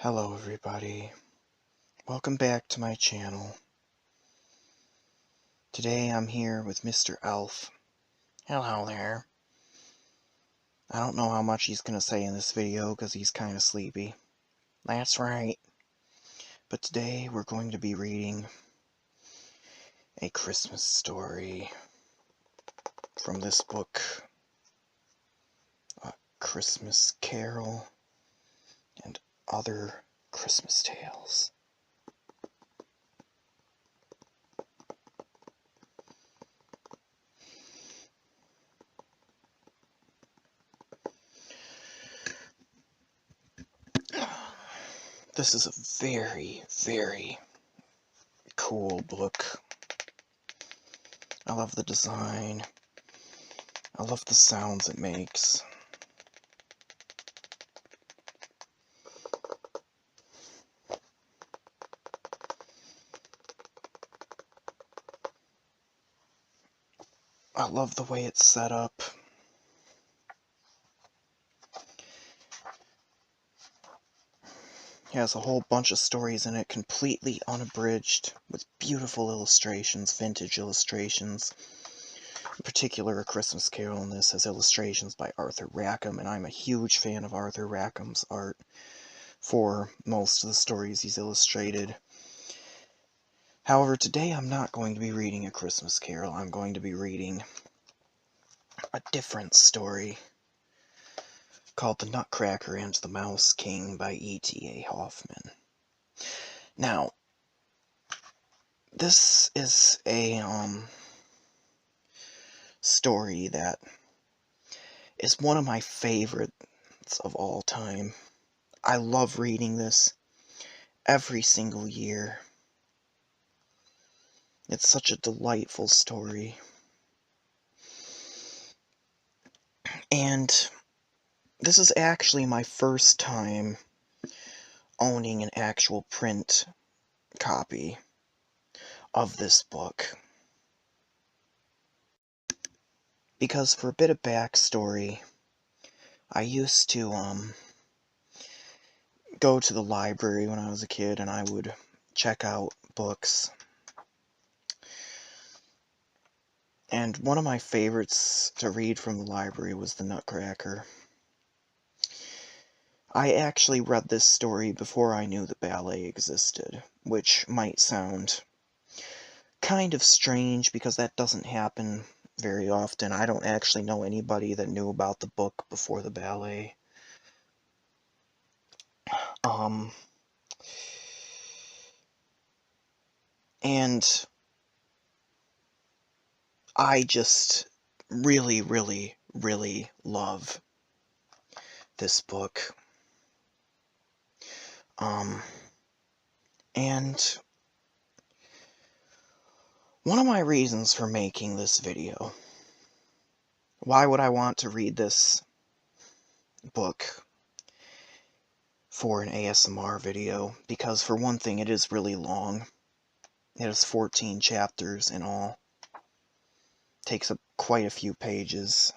Hello everybody, welcome back to my channel. Today I'm here with Mr. Elf. Hello there. I don't know how much he's gonna say in this video because he's kinda sleepy. That's right. But today we're going to be reading a Christmas story from this book, A Christmas Carol and Other Christmas Tales. This is a very, very cool book. I love the design. I love the sounds it makes. I love the way it's set up. It has a whole bunch of stories in it, completely unabridged, with beautiful illustrations, vintage illustrations. In particular, A Christmas Carol in this has illustrations by Arthur Rackham, and I'm a huge fan of Arthur Rackham's art for most of the stories he's illustrated. However, today I'm not going to be reading A Christmas Carol. I'm going to be reading a different story called The Nutcracker and the Mouse King by E.T.A. Hoffmann. Now, this is a story that is one of my favorites of all time. I love reading this every single year. It's such a delightful story. And this is actually my first time owning an actual print copy of this book. Because for a bit of backstory, I used to go to the library when I was a kid and I would check out books. And one of my favorites to read from the library was The Nutcracker. I actually read this story before I knew the ballet existed, which might sound kind of strange because that doesn't happen very often. I don't actually know anybody that knew about the book before the ballet. And I just really, really, really love this book. And one of my reasons for making this video, why would I want to read this book for an ASMR video? Because for one thing, it is really long. It has 14 chapters in all. Takes up quite a few pages.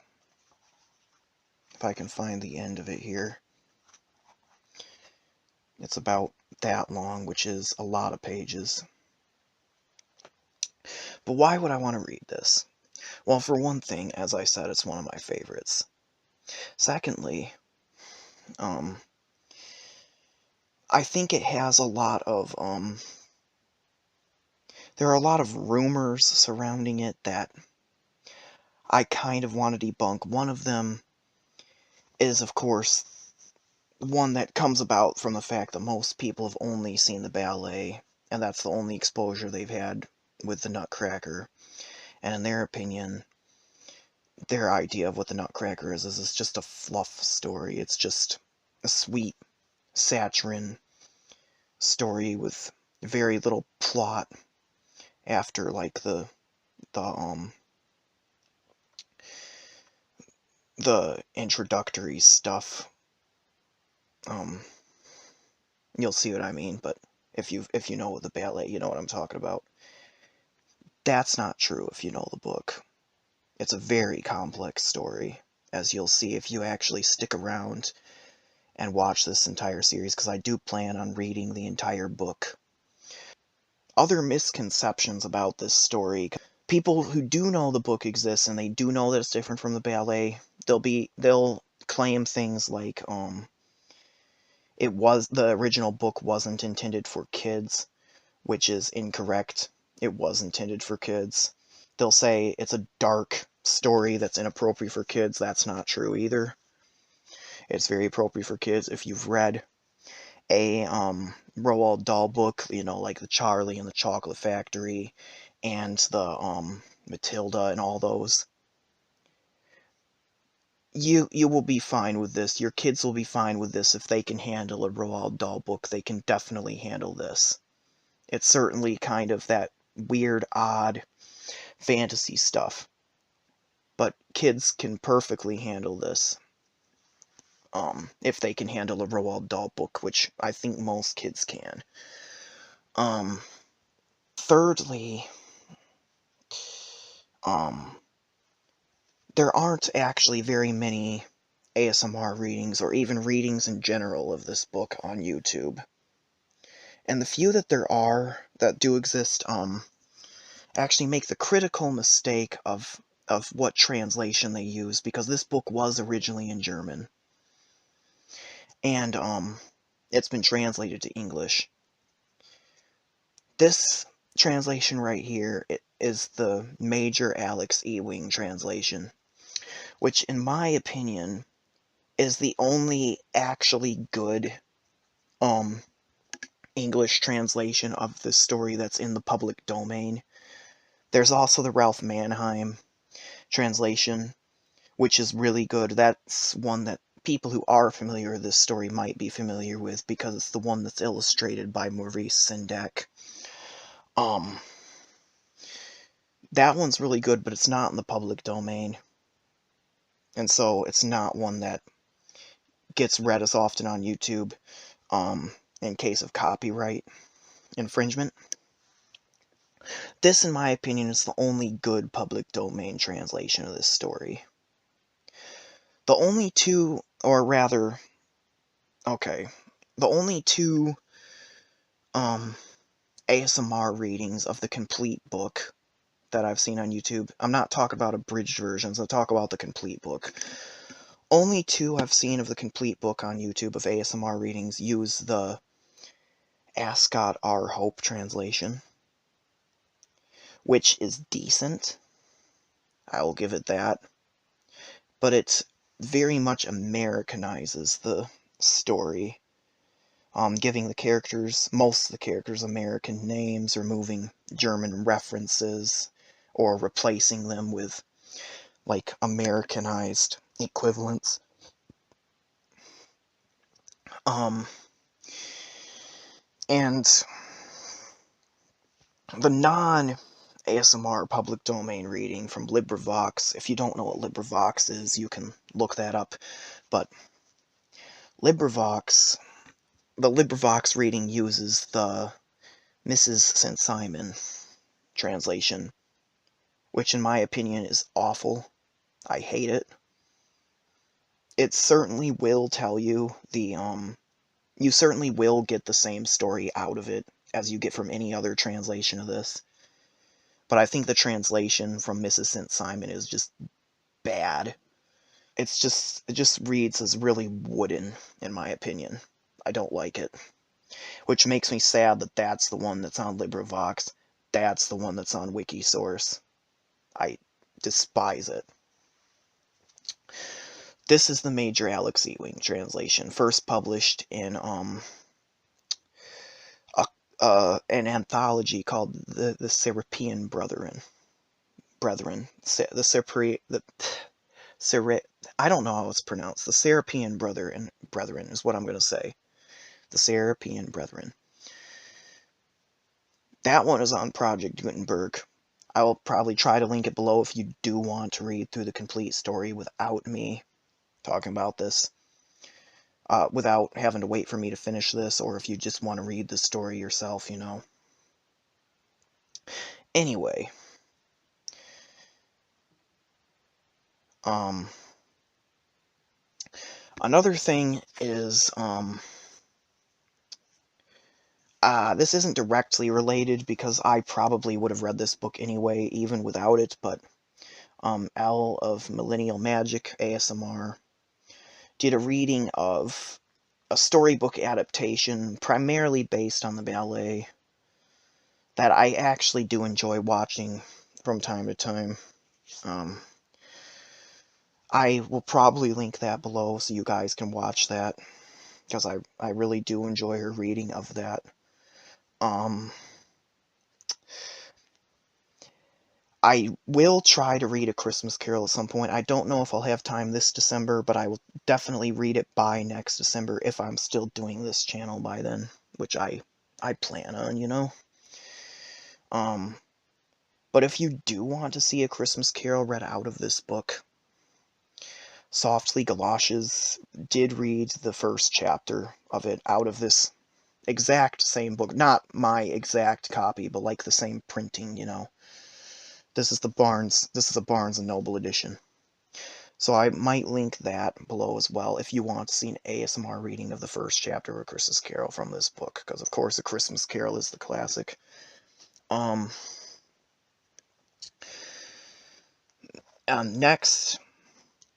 If I can find the end of it here. It's about that long, which is a lot of pages. But why would I want to read this? Well, for one thing, as I said, it's one of my favorites. Secondly, I think it has a lot of, there are a lot of rumors surrounding it that I kind of want to debunk. One of them is, of course, one that comes about from the fact that most people have only seen the ballet, and that's the only exposure they've had with the Nutcracker. And in their opinion, their idea of what the Nutcracker is it's just a fluff story. It's just a sweet, saccharine story with very little plot after, like, the introductory stuff. You'll see what I mean, but if you know the ballet, you know what I'm talking about. That's not true if you know the book. It's a very complex story, as you'll see if you actually stick around and watch this entire series, because I do plan on reading the entire book. Other misconceptions about this story. People who do know the book exists and they do know that it's different from the ballet, they'll claim things like the original book wasn't intended for kids, which is incorrect. It was intended for kids. They'll say it's a dark story that's inappropriate for kids. That's not true either. It's very appropriate for kids. If you've read a Roald Dahl book, like the Charlie and the Chocolate Factory and the Matilda and all those, you will be fine with this. Your kids will be fine with this. If they can handle a Roald Dahl book, they can definitely handle this. It's certainly kind of that weird, odd fantasy stuff, but kids can perfectly handle this. If they can handle a Roald Dahl book, which I think most kids can. Thirdly, there aren't actually very many ASMR readings, or even readings in general, of this book on YouTube. And the few that there are, that do exist, actually make the critical mistake of what translation they use, because this book was originally in German. And, it's been translated to English. This translation right here is the Major Alex Ewing translation, which, in my opinion, is the only actually good English translation of this story that's in the public domain. There's also the Ralph Manheim translation, which is really good. That's one that people who are familiar with this story might be familiar with, because it's the one that's illustrated by Maurice Sendak. That one's really good, but it's not in the public domain. And so it's not one that gets read as often on YouTube, in case of copyright infringement. This, in my opinion, is the only good public domain translation of this story. The only two, or rather, okay, the only two ASMR readings of the complete book that I've seen on YouTube, I'm not talking about abridged versions, I'll talk about the complete book. Only two I've seen of the complete book on YouTube of ASMR readings use the Ascot R. Hope translation, which is decent. I will give it that. But it very much Americanizes the story, giving the characters, most of the characters, American names, removing German references, or replacing them with, like, Americanized equivalents. And the non-ASMR public domain reading from LibriVox, if you don't know what LibriVox is, you can look that up, but LibriVox, the LibriVox reading uses the Mrs. St. Simon translation, which in my opinion is awful. I hate it. It certainly will tell you you certainly will get the same story out of it as you get from any other translation of this. But I think the translation from Mrs. St. Simon is just bad. It just reads as really wooden, in my opinion. I don't like it. Which makes me sad that that's the one that's on LibriVox. That's the one that's on Wikisource. I despise it. This is the Major Alex Ewing translation, first published in an anthology called the Serapian Brethren. I don't know how it's pronounced. The Serapian Brethren is what I'm going to say. The Serapian Brethren. That one is on Project Gutenberg. I will probably try to link it below if you do want to read through the complete story without me talking about this. Without having to wait for me to finish this, or if you just want to read the story yourself, Anyway. Another thing is, this isn't directly related because I probably would have read this book anyway, even without it, but L of Millennial Magic ASMR did a reading of a storybook adaptation primarily based on the ballet that I actually do enjoy watching from time to time. I will probably link that below so you guys can watch that, because I really do enjoy her reading of that. I will try to read A Christmas Carol at some point. I don't know if I'll have time this December, but I will definitely read it by next December if I'm still doing this channel by then, which I plan on, you know. But if you do want to see A Christmas Carol read out of this book, Softly Galoshes did read the first chapter of it out of this exact same book. Not my exact copy, but like the same printing, you know. This is a Barnes & Noble edition. So I might link that below as well if you want to see an ASMR reading of the first chapter of A Christmas Carol from this book, because of course A Christmas Carol is the classic. Next,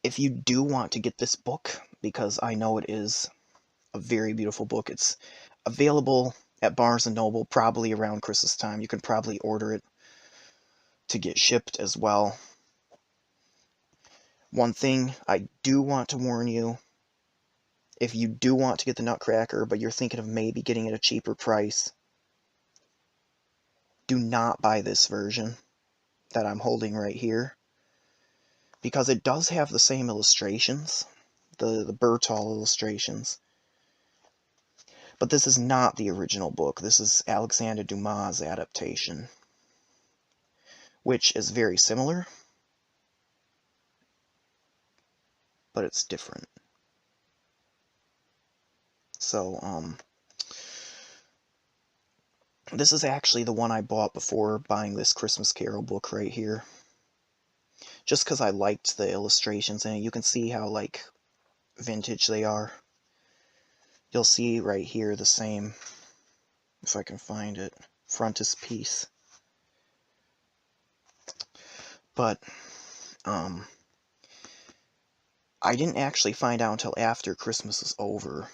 if you do want to get this book, because I know it is a very beautiful book, it's available at Barnes & Noble probably around Christmas time. You can probably order it to get shipped as well. One thing I do want to warn you, if you do want to get the Nutcracker, but you're thinking of maybe getting it at a cheaper price, do not buy this version that I'm holding right here, because it does have the same illustrations, the Bertol illustrations, but this is not the original book. This is Alexander Dumas' adaptation, which is very similar, but it's different. So, this is actually the one I bought before buying this Christmas Carol book right here. Just because I liked the illustrations in it. You can see how, like, vintage they are. You'll see right here the same, if I can find it, frontispiece. But, I didn't actually find out until after Christmas was over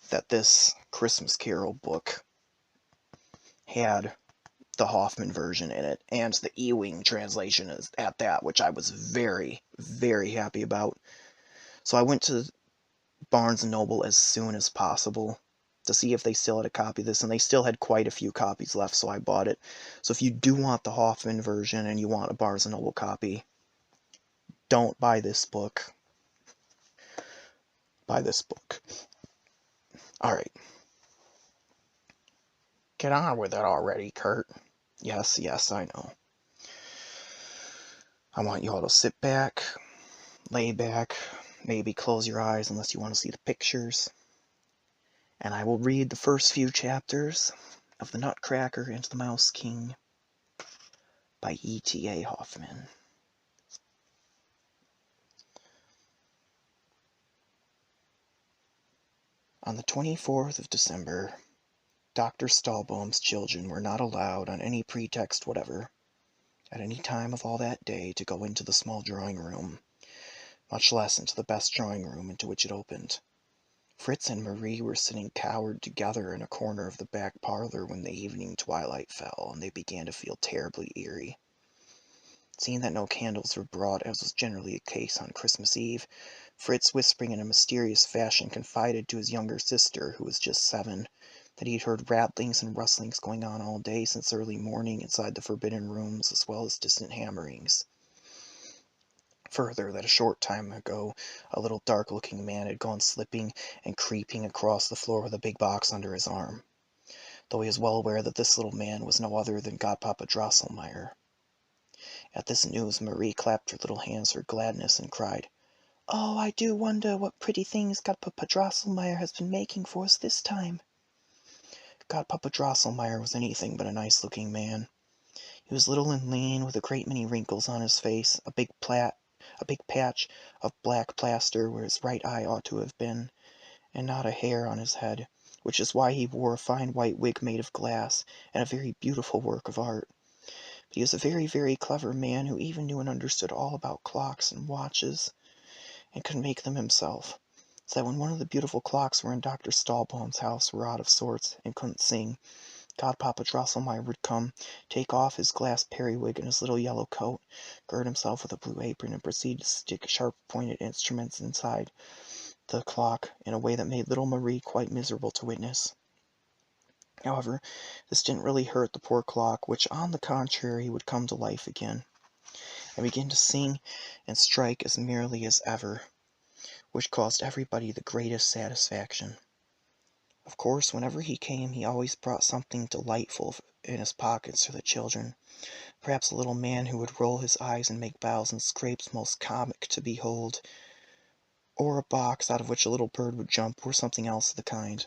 that this Christmas Carol book had the Hoffmann version in it, and the E-Wing translation is at that, which I was very, very happy about. So I went to Barnes & Noble as soon as possible to see if they still had a copy of this, and they still had quite a few copies left, so I bought it. So if you do want the Hoffmann version and you want a Barnes & Noble copy, don't buy this book. Buy this book. Alright. Get on with it already, Kurt. Yes, yes, I know. I want you all to sit back, lay back, maybe close your eyes unless you want to see the pictures. And I will read the first few chapters of The Nutcracker and the Mouse King by E.T.A. Hoffmann. On the 24th of December, Dr. Stahlbaum's children were not allowed, on any pretext whatever, at any time of all that day, to go into the small drawing room, much less into the best drawing room into which it opened. Fritz and Marie were sitting cowered together in a corner of the back parlor when the evening twilight fell, and they began to feel terribly eerie. Seeing that no candles were brought, as was generally the case on Christmas Eve, Fritz, whispering in a mysterious fashion, confided to his younger sister, who was just 7, that he had heard rattlings and rustlings going on all day since early morning inside the forbidden rooms, as well as distant hammerings. Further, that a short time ago a little dark-looking man had gone slipping and creeping across the floor with a big box under his arm, though he was well aware that this little man was no other than Godpapa Drosselmeyer. At this news Marie clapped her little hands for gladness and cried, "Oh, I do wonder what pretty things Godpapa Drosselmeyer has been making for us this time." Godpapa Drosselmeyer was anything but a nice-looking man. He was little and lean, with a great many wrinkles on his face, a big a big patch of black plaster where his right eye ought to have been, and not a hair on his head, which is why he wore a fine white wig made of glass, and a very beautiful work of art. But he was a very, very clever man who even knew and understood all about clocks and watches, and could make them himself. So that when one of the beautiful clocks were in Dr. Stallbaum's house were out of sorts and couldn't sing, Godpapa Drosselmeyer would come, take off his glass periwig and his little yellow coat, gird himself with a blue apron, and proceed to stick sharp-pointed instruments inside the clock in a way that made little Marie quite miserable to witness. However, this didn't really hurt the poor clock, which, on the contrary, would come to life again, and begin to sing and strike as merrily as ever, which caused everybody the greatest satisfaction. Of course, whenever he came, he always brought something delightful in his pockets for the children. Perhaps a little man who would roll his eyes and make bows and scrapes most comic to behold, or a box out of which a little bird would jump, or something else of the kind.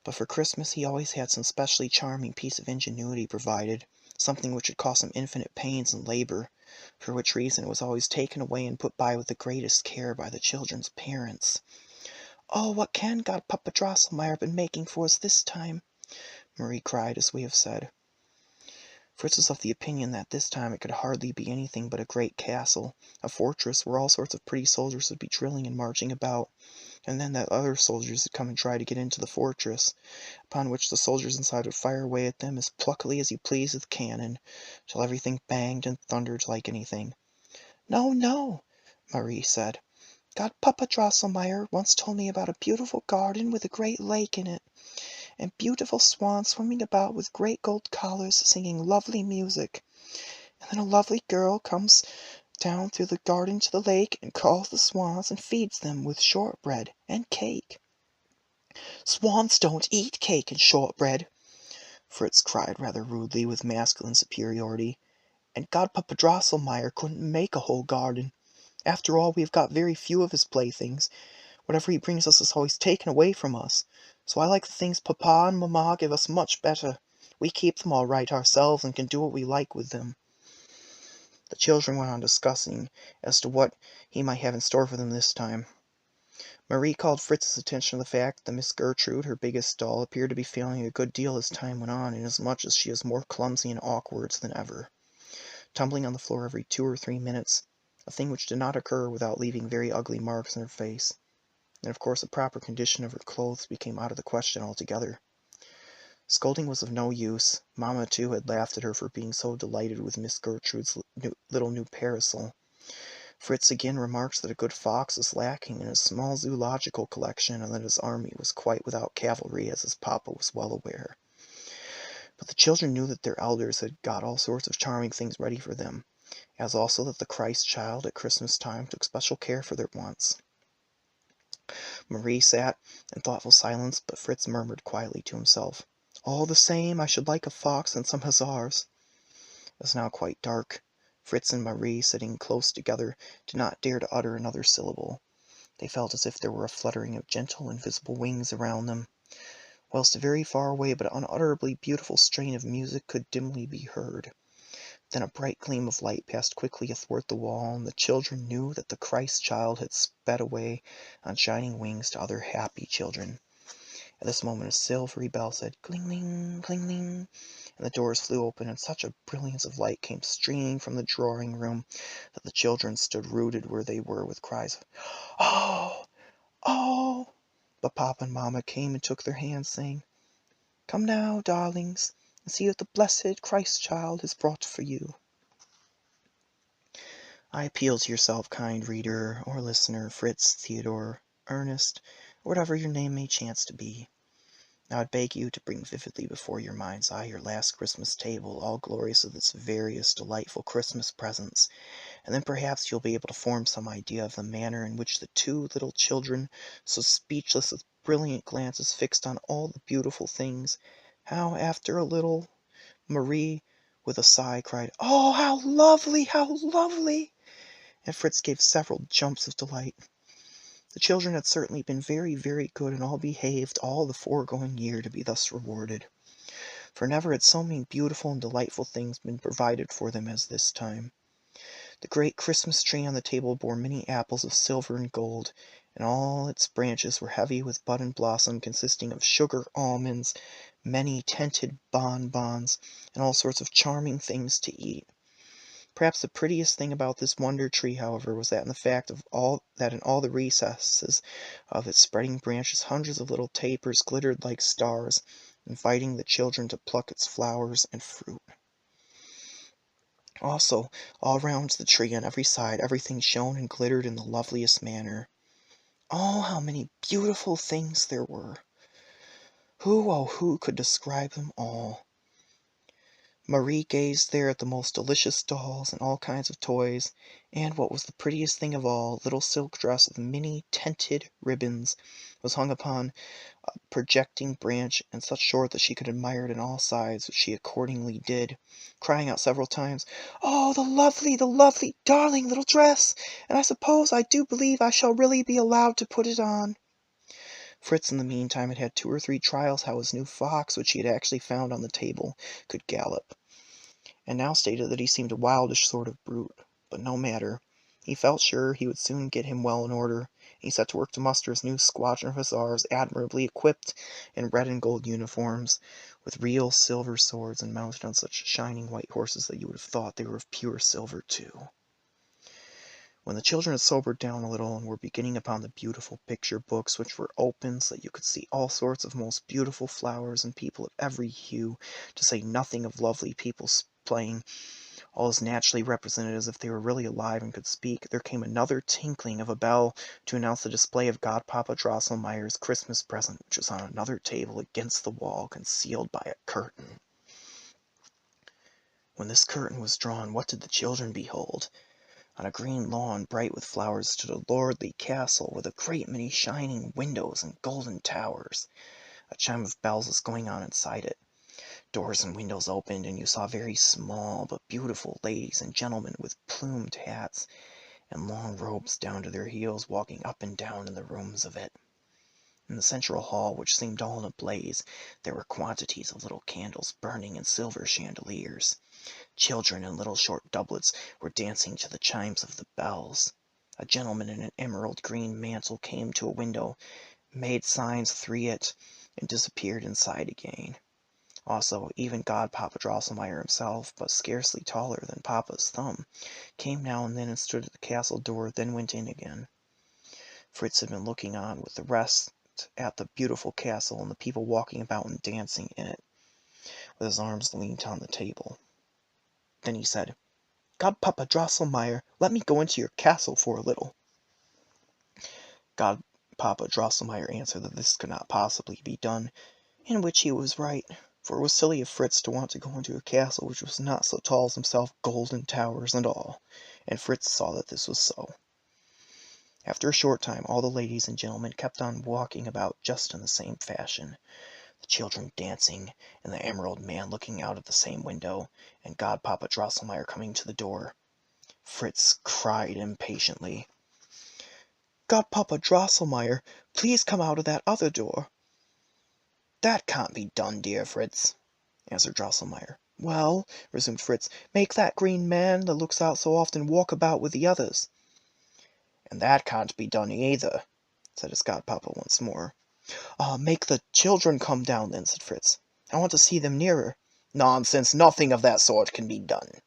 But for Christmas he always had some specially charming piece of ingenuity provided, something which would cost him infinite pains and labor, for which reason it was always taken away and put by with the greatest care by the children's parents. "Oh, what can Godpapa Drosselmeyer been making for us this time?" Marie cried, as we have said. Fritz was of the opinion that this time it could hardly be anything but a great castle, a fortress where all sorts of pretty soldiers would be drilling and marching about, and then that other soldiers would come and try to get into the fortress, upon which the soldiers inside would fire away at them as pluckily as you please with cannon, till everything banged and thundered like anything. "No, no," Marie said. "Godpapa Drosselmeyer once told me about a beautiful garden with a great lake in it, and beautiful swans swimming about with great gold collars singing lovely music, and then a lovely girl comes down through the garden to the lake and calls the swans and feeds them with shortbread and cake." "Swans don't eat cake and shortbread," Fritz cried rather rudely, with masculine superiority, "and Godpapa Drosselmeyer couldn't make a whole garden. After all, we have got very few of his playthings. Whatever he brings us is always taken away from us, so I like the things papa and mamma give us much better. We keep them all right ourselves, and can do what we like with them." The children went on discussing as to what he might have in store for them this time. Marie called Fritz's attention to the fact that Miss Gertrude, her biggest doll, appeared to be failing a good deal as time went on, inasmuch as she was more clumsy and awkward than ever, tumbling on the floor every 2 or 3 minutes, a thing which did not occur without leaving very ugly marks on her face, and of course the proper condition of her clothes became out of the question altogether. Scolding was of no use. Mamma, too, had laughed at her for being so delighted with Miss Gertrude's little new parasol. Fritz again remarked that a good fox was lacking in his small zoological collection, and that his army was quite without cavalry, as his papa was well aware. But the children knew that their elders had got all sorts of charming things ready for them, as also that the Christ child at Christmas time took special care for their wants. Marie sat in thoughtful silence, but Fritz murmured quietly to himself, "All the same, I should like a fox and some hussars." It was now quite dark. Fritz and Marie, sitting close together, did not dare to utter another syllable. They felt as if there were a fluttering of gentle invisible wings around them, whilst a very far away but unutterably beautiful strain of music could dimly be heard. Then a bright gleam of light passed quickly athwart the wall, and the children knew that the Christ child had sped away on shining wings to other happy children. At this moment a silvery bell said "Kling-ling, kling-ling," and the doors flew open, and such a brilliance of light came streaming from the drawing-room that the children stood rooted where they were, with cries of "Oh! Oh!" But papa and mamma came and took their hands, saying, "Come now, darlings, and see what the blessed Christ child has brought for you." I appeal to yourself, kind reader or listener, Fritz, Theodore, Ernest, or whatever your name may chance to be. Now I beg you to bring vividly before your mind's eye your last Christmas table, all glorious with its various delightful Christmas presents, and then perhaps you'll be able to form some idea of the manner in which the two little children, so speechless with brilliant glances fixed on all the beautiful things, how after a little, Marie, with a sigh, cried, "Oh, how lovely! How lovely!" and Fritz gave several jumps of delight. The children had certainly been very, very good, and all behaved all the foregoing year to be thus rewarded, for never had so many beautiful and delightful things been provided for them as this time. The great Christmas tree on the table bore many apples of silver and gold, and all its branches were heavy with bud and blossom, consisting of sugar almonds, many tinted bonbons, and all sorts of charming things to eat. Perhaps the prettiest thing about this wonder tree, however, was that in all the recesses of its spreading branches hundreds of little tapers glittered like stars, inviting the children to pluck its flowers and fruit. Also, all round the tree on every side everything shone and glittered in the loveliest manner. Oh, how many beautiful things there were! Who could describe them all? Marie gazed there at the most delicious dolls and all kinds of toys, and what was the prettiest thing of all, a little silk dress with many tinted ribbons was hung upon a projecting branch, and such short that she could admire it on all sides, which she accordingly did, crying out several times, "Oh, the lovely, darling little dress! And I do believe I shall really be allowed to put it on." Fritz in the meantime had had 2 or 3 trials how his new fox, which he had actually found on the table, could gallop, and now stated that he seemed a wildish sort of brute. But no matter. He felt sure he would soon get him well in order. He set to work to muster his new squadron of hussars, admirably equipped in red and gold uniforms, with real silver swords, and mounted on such shining white horses that you would have thought they were of pure silver too. When the children had sobered down a little, and were beginning upon the beautiful picture books, which were open so that you could see all sorts of most beautiful flowers and people of every hue, to say nothing of lovely people playing, all as naturally represented as if they were really alive and could speak, there came another tinkling of a bell to announce the display of Godpapa Drosselmeyer's Christmas present, which was on another table against the wall, concealed by a curtain. When this curtain was drawn, what did the children behold? On a green lawn, bright with flowers, stood a lordly castle, with a great many shining windows and golden towers. A chime of bells was going on inside it. Doors and windows opened, and you saw very small but beautiful ladies and gentlemen with plumed hats and long robes down to their heels, walking up and down in the rooms of it. In the central hall, which seemed all in a blaze, there were quantities of little candles burning in silver chandeliers. Children in little short doublets were dancing to the chimes of the bells. A gentleman in an emerald green mantle came to a window, made signs through it, and disappeared inside again. Also, even Godpapa Drosselmeyer himself, but scarcely taller than Papa's thumb, came now and then and stood at the castle door, then went in again. Fritz had been looking on with the rest at the beautiful castle and the people walking about and dancing in it, with his arms leaned on the table. Then he said, "Godpapa Drosselmeyer, let me go into your castle for a little." Godpapa Drosselmeyer answered that this could not possibly be done, in which he was right, for it was silly of Fritz to want to go into a castle which was not so tall as himself, golden towers and all, and Fritz saw that this was so. After a short time all the ladies and gentlemen kept on walking about just in the same fashion, the children dancing, and the emerald man looking out of the same window, and Godpapa Drosselmeyer coming to the door. Fritz cried impatiently, "Godpapa Drosselmeyer, please come out of that other door." "That can't be done, dear Fritz," answered Drosselmeyer. "Well," resumed Fritz, "make that green man that looks out so often walk about with the others." "And that can't be done either," said his godpapa once more. "Make the children come down then," said Fritz. "I want to see them nearer." "Nonsense! Nothing of that sort can be done,"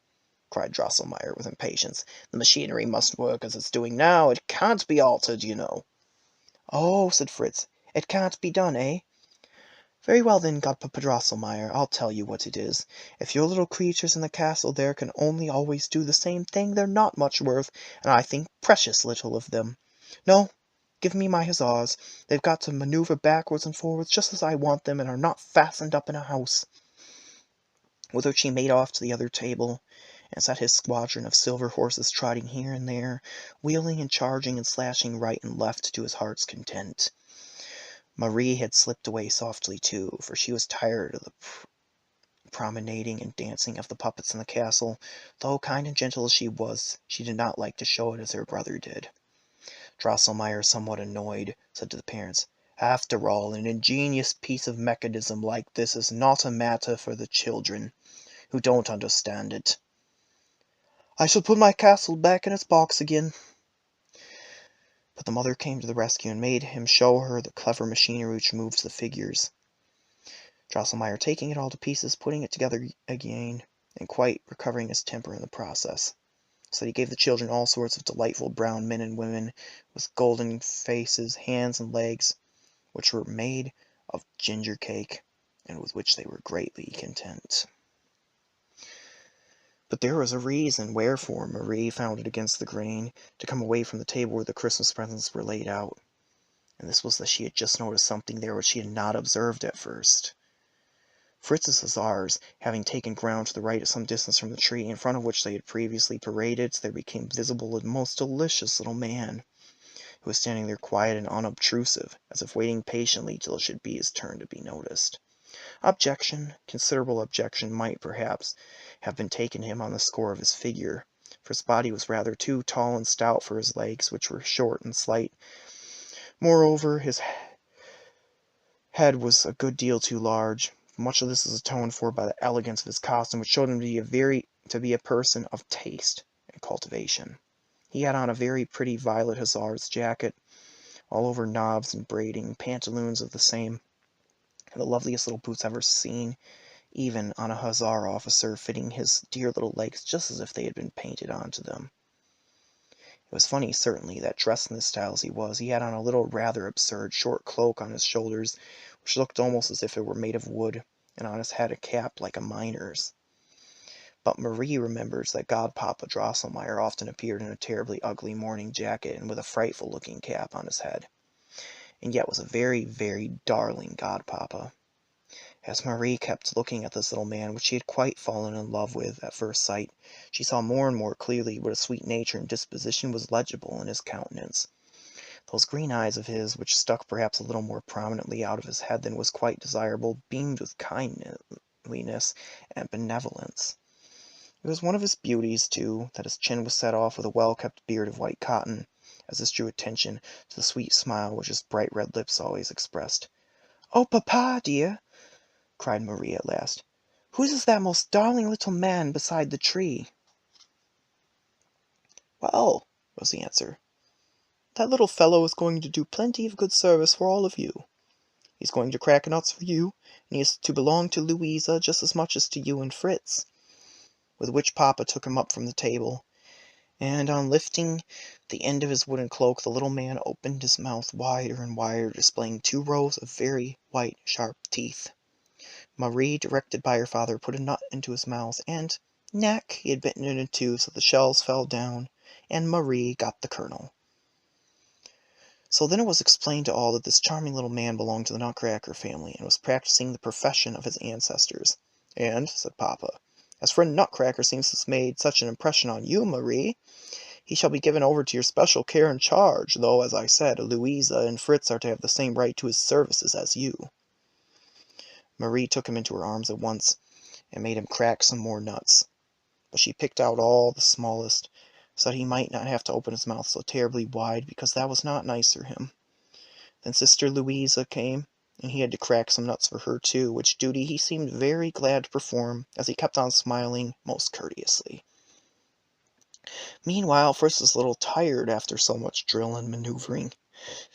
cried Drosselmeyer with impatience. "The machinery must work as it's doing now. It can't be altered, you know." "Oh," said Fritz, "it can't be done, eh? Very well then, Godpapa Drosselmeyer, I'll tell you what it is. If your little creatures in the castle there can only always do the same thing, they're not much worth, and I think precious little of them. No, give me my hussars. They've got to maneuver backwards and forwards just as I want them, and are not fastened up in a house." With which he made off to the other table, and set his squadron of silver horses trotting here and there, wheeling and charging and slashing right and left to his heart's content. Marie had slipped away softly too, for she was tired of the promenading and dancing of the puppets in the castle. Though kind and gentle as she was, she did not like to show it as her brother did. Drosselmeyer, somewhat annoyed, said to the parents, "After all, an ingenious piece of mechanism like this is not a matter for the children, who don't understand it." I shall put my castle back in its box again. But the mother came to the rescue and made him show her the clever machinery which moves the figures. Drosselmeyer taking it all to pieces, putting it together again, and quite recovering his temper in the process. So he gave the children all sorts of delightful brown men and women, with golden faces, hands, and legs, which were made of ginger cake, and with which they were greatly content. But there was a reason wherefore Marie found it against the grain to come away from the table where the Christmas presents were laid out, and this was that she had just noticed something there which she had not observed at first. Fritz's hussars, having taken ground to the right at some distance from the tree in front of which they had previously paraded, there became visible a most delicious little man, who was standing there quiet and unobtrusive, as if waiting patiently till it should be his turn to be noticed. Considerable objection, might perhaps have been taken him on the score of his figure, for his body was rather too tall and stout for his legs, which were short and slight. Moreover, his head was a good deal too large. Much of this is atoned for by the elegance of his costume, which showed him to be a person of taste and cultivation. He had on a very pretty violet hussar's jacket, all over knobs and braiding, pantaloons of the same, and the loveliest little boots ever seen, even on a hussar officer, fitting his dear little legs just as if they had been painted onto them. It was funny, certainly, that dressed in this style as he was, he had on a little rather absurd short cloak on his shoulders, which looked almost as if it were made of wood, and on his head a cap like a miner's. But Marie remembers that Godpapa Drosselmeyer often appeared in a terribly ugly morning jacket, and with a frightful-looking cap on his head, and yet was a very, very darling Godpapa. As Marie kept looking at this little man, which she had quite fallen in love with at first sight, she saw more and more clearly what a sweet nature and disposition was legible in his countenance. Those green eyes of his, which stuck perhaps a little more prominently out of his head than was quite desirable, beamed with kindliness and benevolence. It was one of his beauties, too, that his chin was set off with a well-kept beard of white cotton, as this drew attention to the sweet smile which his bright red lips always expressed. "Oh, papa, dear!" cried Marie at last. "Whose is that most darling little man beside the tree?" "Well," was the answer, "that little fellow is going to do plenty of good service for all of you. He's going to crack nuts for you, and he is to belong to Louisa just as much as to you and Fritz." With which Papa took him up from the table, and on lifting the end of his wooden cloak, the little man opened his mouth wider and wider, displaying 2 rows of very white, sharp teeth. Marie, directed by her father, put a nut into his mouth, and knack, he had bitten it in 2, so the shells fell down, and Marie got the kernel. So then it was explained to all that this charming little man belonged to the Nutcracker family, and was practicing the profession of his ancestors. "And," said Papa, "as friend Nutcracker seems to have made such an impression on you, Marie, he shall be given over to your special care and charge, though, as I said, Louisa and Fritz are to have the same right to his services as you." Marie took him into her arms at once, and made him crack some more nuts, but she picked out all the smallest, so that he might not have to open his mouth so terribly wide, because that was not nice for him. Then Sister Louisa came, and he had to crack some nuts for her too, which duty he seemed very glad to perform, as he kept on smiling most courteously. Meanwhile, Fritz was a little tired after so much drill and maneuvering,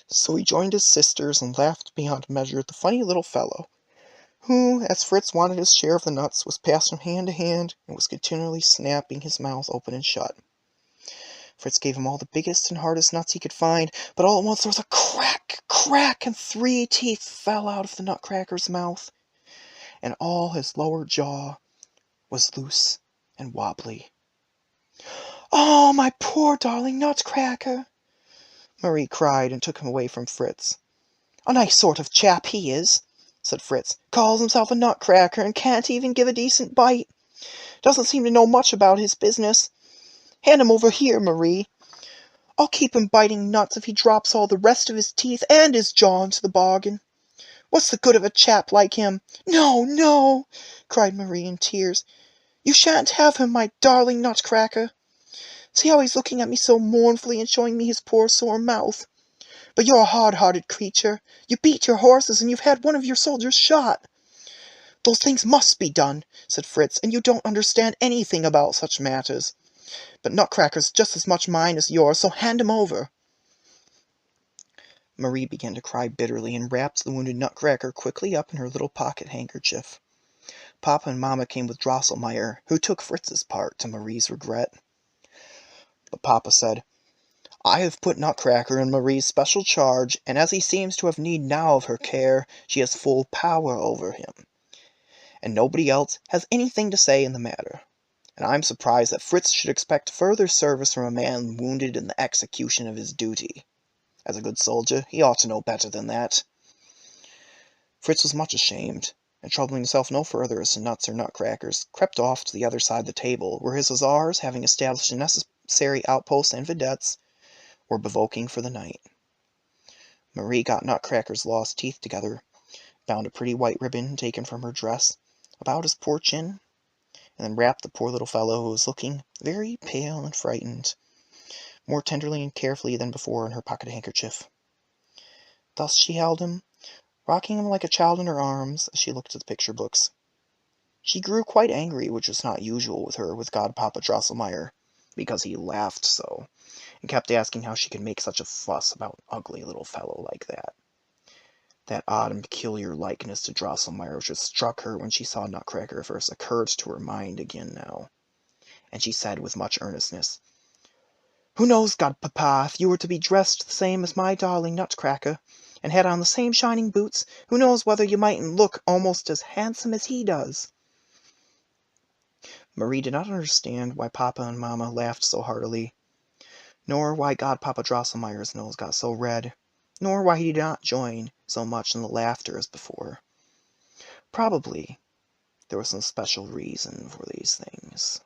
so he joined his sisters and laughed beyond measure at the funny little fellow, who, as Fritz wanted his share of the nuts, was passed from hand to hand, and was continually snapping his mouth open and shut. Fritz gave him all the biggest and hardest nuts he could find, but all at once there was a crack, crack, and 3 teeth fell out of the Nutcracker's mouth, and all his lower jaw was loose and wobbly. "Oh, my poor darling Nutcracker!" Marie cried, and took him away from Fritz. "A nice sort of chap he is," said Fritz. "Calls himself a Nutcracker, and can't even give a decent bite. Doesn't seem to know much about his business. Hand him over here, Marie. I'll keep him biting nuts if he drops all the rest of his teeth and his jaw into the bargain. What's the good of a chap like him?" "No, no!" cried Marie in tears. "You shan't have him, my darling Nutcracker. See how he's looking at me so mournfully and showing me his poor sore mouth. But you're a hard-hearted creature. You beat your horses, and you've had one of your soldiers shot." "Those things must be done," said Fritz, "and you don't understand anything about such matters. But Nutcracker's just as much mine as yours, so hand him over. Marie began to cry bitterly and wrapped the wounded Nutcracker quickly up in her little pocket handkerchief. Papa and Mama came with Drosselmeyer, who took Fritz's part, to Marie's regret. But Papa said, I have put Nutcracker in Marie's special charge, and as he seems to have need now of her care, she has full power over him, and nobody else has anything to say in the matter. And I'm surprised that Fritz should expect further service from a man wounded in the execution of his duty. As a good soldier, he ought to know better than that. Fritz was much ashamed, and troubling himself no further as to nuts or Nutcrackers, crept off to the other side of the table, where his hussars, having established the necessary outposts and vedettes, were bivouacking for the night. Marie got Nutcracker's lost teeth together, bound a pretty white ribbon taken from her dress about his poor chin, and then wrapped the poor little fellow, who was looking very pale and frightened, more tenderly and carefully than before, in her pocket handkerchief. Thus she held him, rocking him like a child in her arms as she looked at the picture books. She grew quite angry, which was not usual with her, with Godpapa Drosselmeyer, because he laughed so, and kept asking how she could make such a fuss about an ugly little fellow like that. That odd and peculiar likeness to Drosselmeyer which had struck her when she saw Nutcracker first occurred to her mind again now, and she said with much earnestness, Who knows, Godpapa, if you were to be dressed the same as my darling Nutcracker, and had on the same shining boots, who knows whether you mightn't look almost as handsome as he does? Marie did not understand why Papa and Mamma laughed so heartily, nor why Godpapa Drosselmeyer's nose got so red, nor why he did not join so much in the laughter as before. Probably there was some special reason for these things.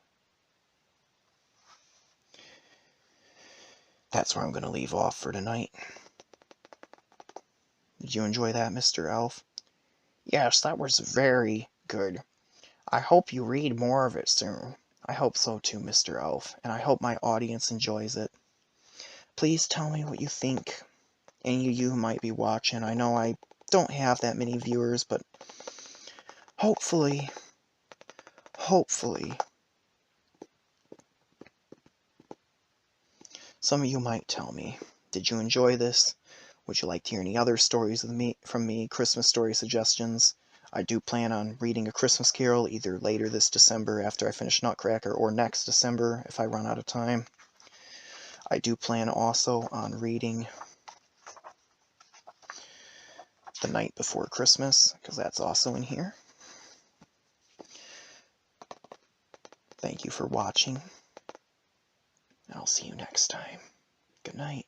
That's where I'm going to leave off for tonight. Did you enjoy that, Mr. Elf? Yes, that was very good. I hope you read more of it soon. I hope so too, Mr. Elf, and I hope my audience enjoys it. Please tell me what you think. Any of you who might be watching. I know I don't have that many viewers, but hopefully, some of you might tell me. Did you enjoy this? Would you like to hear any other stories from me, Christmas story suggestions? I do plan on reading A Christmas Carol either later this December after I finish Nutcracker, or next December if I run out of time. I do plan also on reading The Night Before Christmas, because that's also in here. Thank you for watching, and I'll see you next time. Good night.